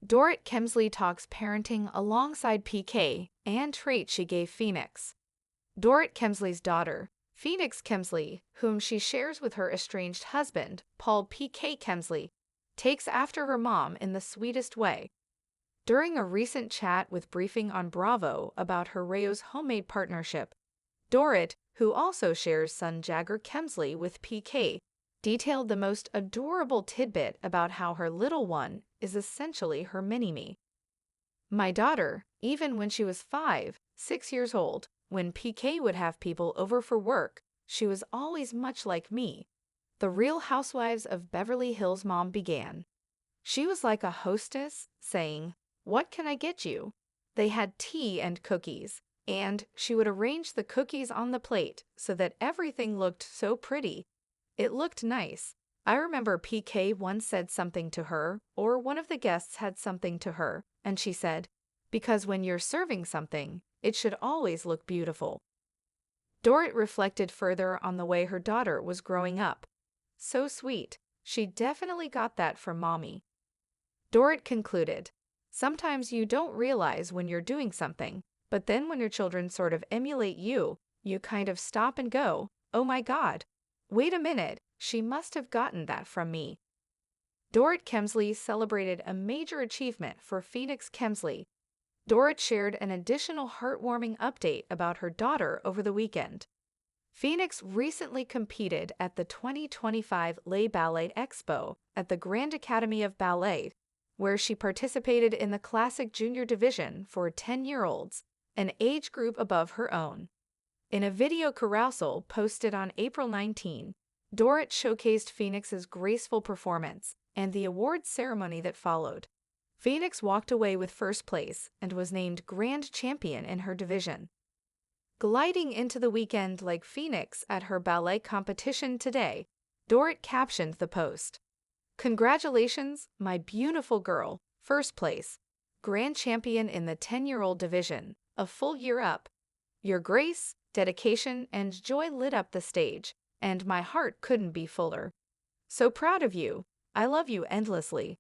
Dorit Kemsley talks parenting alongside PK and traits she gave Phoenix. Dorit Kemsley's daughter, Phoenix Kemsley, whom she shares with her estranged husband, Paul PK Kemsley, takes after her mom in the sweetest way. During a recent chat with Briefing on Bravo about her rhobh's homemade partnership, Dorit, who also shares son Jagger Kemsley with PK, detailed the most adorable tidbit about how her little one is essentially her mini-me. My daughter, even when she was 6 years old, when PK would have people over for work, she was always much like me. The Real Housewives of Beverly Hills mom began. She was like a hostess, saying, "What can I get you?" They had tea and cookies, and she would arrange the cookies on the plate so that everything looked so pretty. It looked nice. I remember PK once said something to her, or one of the guests had something to her, and she said, "Because when you're serving something, it should always look beautiful." Dorit reflected further on the way her daughter was growing up. So sweet. She definitely got that from mommy. Dorit concluded, "Sometimes you don't realize when you're doing something, but then when your children sort of emulate you, you kind of stop and go, oh my God, wait a minute, she must have gotten that from me." Dorit Kemsley celebrated a major achievement for Phoenix Kemsley. Dorit shared an additional heartwarming update about her daughter over the weekend. Phoenix recently competed at the 2025 Les Ballet Expo at the Grand Academy of Ballet, where she participated in the Classic Junior Division for 10-year-olds, an age group above her own. In a video carousel posted on April 19, Dorit showcased Phoenix's graceful performance and the awards ceremony that followed. Phoenix walked away with first place and was named Grand Champion in her division. Gliding into the weekend like Phoenix at her ballet competition today, Dorit captioned the post, "Congratulations, my beautiful girl, first place, Grand Champion in the 10-year-old division, a full year up. Your grace, dedication, and joy lit up the stage, and my heart couldn't be fuller. So proud of you. I love you endlessly."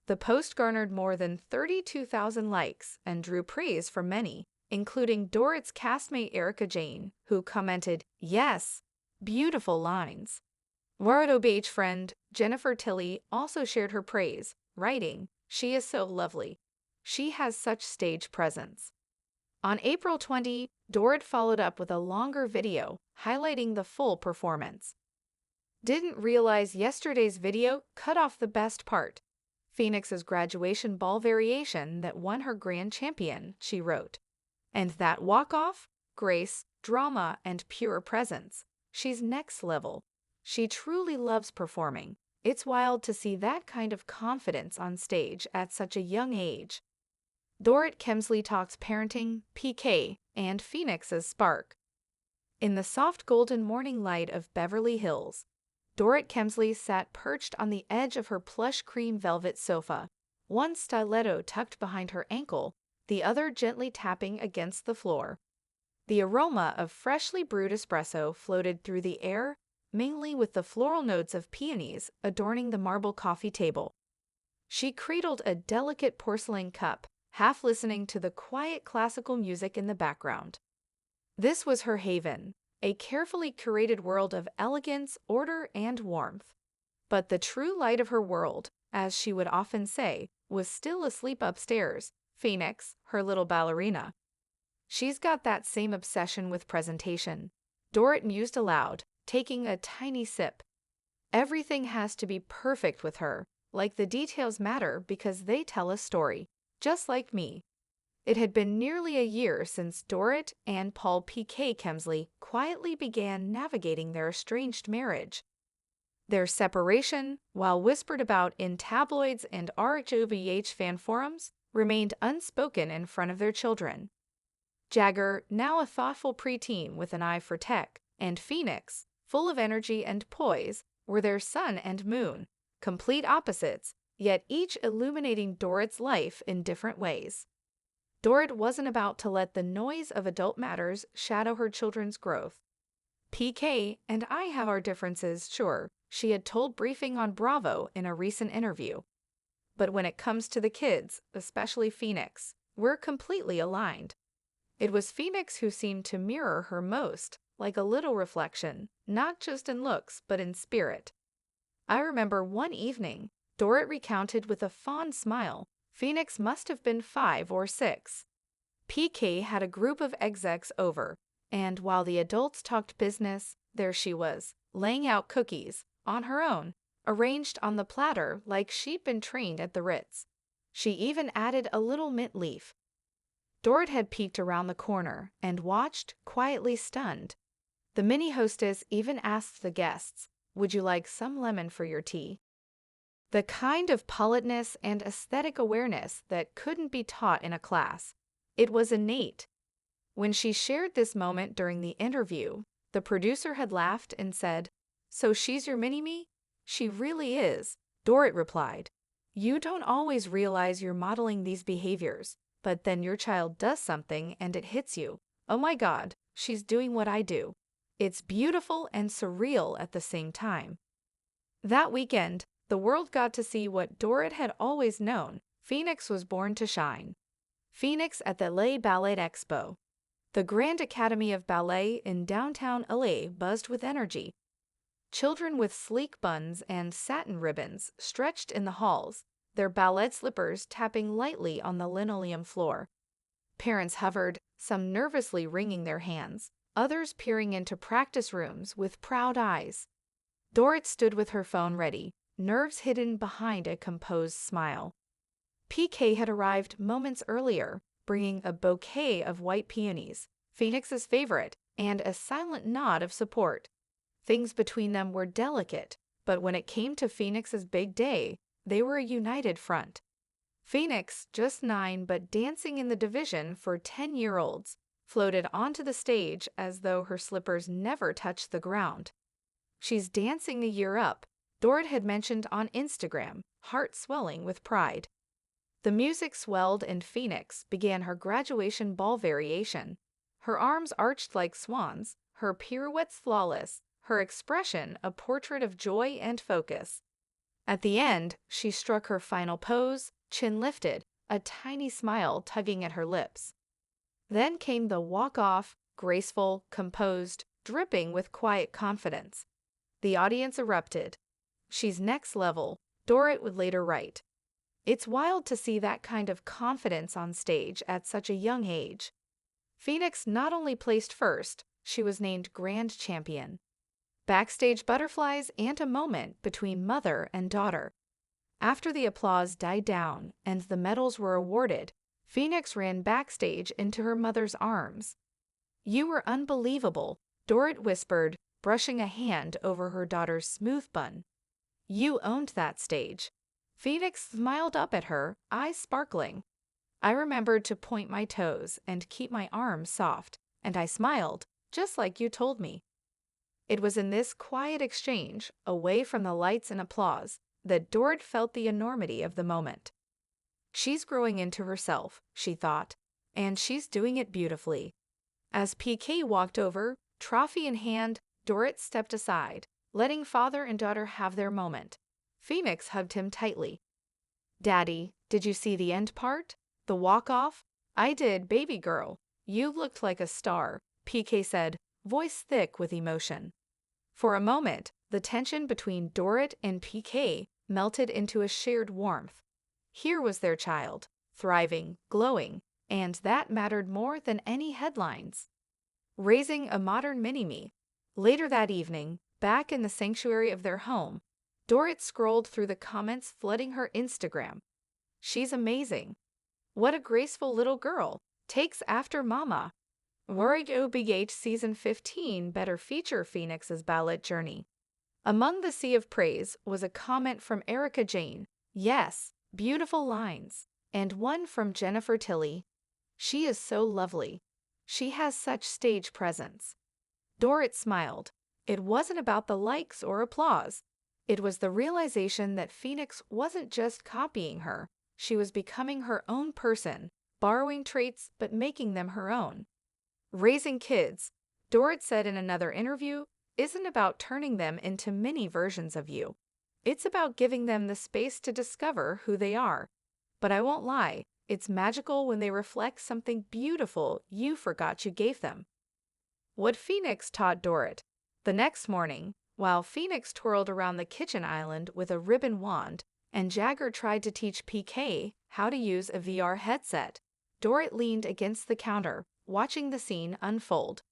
The post garnered more than 32,000 likes and drew praise from many, including Dorit's castmate Erica Jane, who commented, "Yes, beautiful lines." rhobh friend Jennifer Tilley also shared her praise, writing, "She is so lovely. She has such stage presence." On April 20, Dorit followed up with a longer video highlighting the full performance. "Didn't realize yesterday's video cut off the best part. Phoenix's graduation ball variation that won her grand champion," she wrote. "And that walk-off? Grace, drama, and pure presence. She's next level. She truly loves performing. It's wild to see that kind of confidence on stage at such a young age." Dorit Kemsley talks parenting, PK, and Phoenix's spark. In the soft golden morning light of Beverly Hills, Dorit Kemsley sat perched on the edge of her plush cream velvet sofa, one stiletto tucked behind her ankle, the other gently tapping against the floor. The aroma of freshly brewed espresso floated through the air, mingling with the floral notes of peonies adorning the marble coffee table. She cradled a delicate porcelain cup, half listening to the quiet classical music in the background. This was her haven, a carefully curated world of elegance, order, and warmth. But the true light of her world, as she would often say, was still asleep upstairs, Phoenix, her little ballerina. "She's got that same obsession with presentation," Dorit mused aloud, taking a tiny sip. "Everything has to be perfect with her, like the details matter because they tell a story, just like me." It had been nearly a year since Dorit and Paul PK Kemsley quietly began navigating their estranged marriage. Their separation, while whispered about in tabloids and rhobh fan forums, remained unspoken in front of their children. Jagger, now a thoughtful preteen with an eye for tech, and Phoenix, full of energy and poise, were their sun and moon, complete opposites, yet each illuminating Dorit's life in different ways. Dorit wasn't about to let the noise of adult matters shadow her children's growth. "PK and I have our differences, sure," she had told Briefing on Bravo in a recent interview. But when it comes to the kids, especially Phoenix, we're completely aligned. It was Phoenix who seemed to mirror her most, like a little reflection, not just in looks, but in spirit. I remember one evening, Dorit recounted with a fond smile, Phoenix must have been 5 or 6. PK had a group of execs over, and while the adults talked business, there she was, laying out cookies, on her own, arranged on the platter like she'd been trained at the Ritz. She even added a little mint leaf. Dorit had peeked around the corner and watched, quietly stunned. The mini-hostess even asked the guests, "Would you like some lemon for your tea?" The kind of politeness and aesthetic awareness that couldn't be taught in a class. It was innate. When she shared this moment during the interview, the producer had laughed and said, "So she's your mini-me?" "She really is," Dorit replied. "You don't always realize you're modeling these behaviors, but then your child does something and it hits you. Oh my God, she's doing what I do. It's beautiful and surreal at the same time." That weekend, the world got to see what Dorit had always known. Phoenix was born to shine. Phoenix at the Ballet Expo. The Grand Academy of Ballet in downtown LA buzzed with energy. Children with sleek buns and satin ribbons stretched in the halls, their ballet slippers tapping lightly on the linoleum floor. Parents hovered, some nervously wringing their hands, others peering into practice rooms with proud eyes. Dorit stood with her phone ready, nerves hidden behind a composed smile. PK had arrived moments earlier, bringing a bouquet of white peonies, Phoenix's favorite, and a silent nod of support. Things between them were delicate, but when it came to Phoenix's big day, they were a united front. Phoenix, just 9 but dancing in the division for 10-year-olds, floated onto the stage as though her slippers never touched the ground. "She's dancing the year up," Dorit had mentioned on Instagram, heart swelling with pride. The music swelled and Phoenix began her graduation ball variation. Her arms arched like swans, her pirouettes flawless, her expression a portrait of joy and focus. At the end, she struck her final pose, chin lifted, a tiny smile tugging at her lips. Then came the walk-off, graceful, composed, dripping with quiet confidence. The audience erupted. "She's next level," Dorit would later write. It's wild to see that kind of confidence on stage at such a young age. Phoenix not only placed first, she was named Grand Champion. Backstage butterflies and a moment between mother and daughter. After the applause died down and the medals were awarded, Phoenix ran backstage into her mother's arms. "You were unbelievable," Dorit whispered, brushing a hand over her daughter's smooth bun. "You owned that stage." Phoenix smiled up at her, eyes sparkling. "I remembered to point my toes and keep my arms soft, and I smiled, just like you told me." It was in this quiet exchange, away from the lights and applause, that Dorit felt the enormity of the moment. She's growing into herself, she thought, and she's doing it beautifully. As PK walked over, trophy in hand, Dorit stepped aside, letting father and daughter have their moment. Phoenix hugged him tightly. "Daddy, did you see the end part? The walk-off?" "I did, baby girl. You looked like a star," PK said, voice thick with emotion. For a moment, the tension between Dorit and PK melted into a shared warmth. Here was their child, thriving, glowing, and that mattered more than any headlines. Raising a modern mini-me. Later that evening, back in the sanctuary of their home, Dorit scrolled through the comments flooding her Instagram. "She's amazing. What a graceful little girl. Takes after mama. Worried OBH Season 15 better feature Phoenix's ballet journey." Among the sea of praise was a comment from Erica Jane. "Yes, beautiful lines." And one from Jennifer Tilley. "She is so lovely. She has such stage presence." Dorit smiled. It wasn't about the likes or applause. It was the realization that Phoenix wasn't just copying her. She was becoming her own person, borrowing traits but making them her own. Raising kids, Dorit said in another interview, isn't about turning them into mini versions of you. It's about giving them the space to discover who they are. But I won't lie, it's magical when they reflect something beautiful you forgot you gave them. What Phoenix taught Dorit. The next morning, while Phoenix twirled around the kitchen island with a ribbon wand, and Jagger tried to teach PK how to use a VR headset, Dorit leaned against the counter, watching the scene unfold.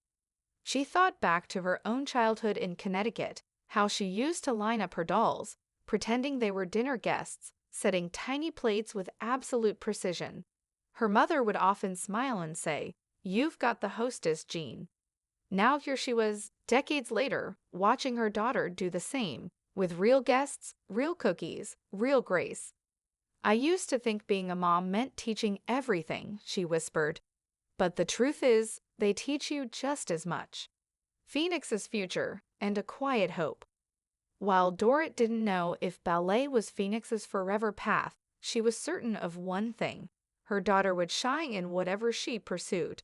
She thought back to her own childhood in Connecticut, how she used to line up her dolls, pretending they were dinner guests, setting tiny plates with absolute precision. Her mother would often smile and say, "You've got the hostess gene." Now here she was, decades later, watching her daughter do the same, with real guests, real cookies, real grace. "I used to think being a mom meant teaching everything," she whispered. "But the truth is, they teach you just as much." Phoenix's future and a quiet hope. While Dorit didn't know if ballet was Phoenix's forever path, she was certain of one thing: her daughter would shine in whatever she pursued.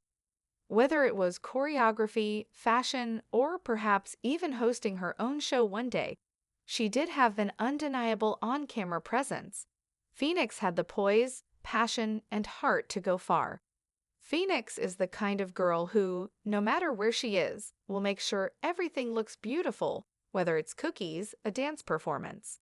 Whether it was choreography, fashion, or perhaps even hosting her own show one day, she did have an undeniable on-camera presence. Phoenix had the poise, passion, and heart to go far. Phoenix is the kind of girl who, no matter where she is, will make sure everything looks beautiful, whether it's cookies, a dance performance,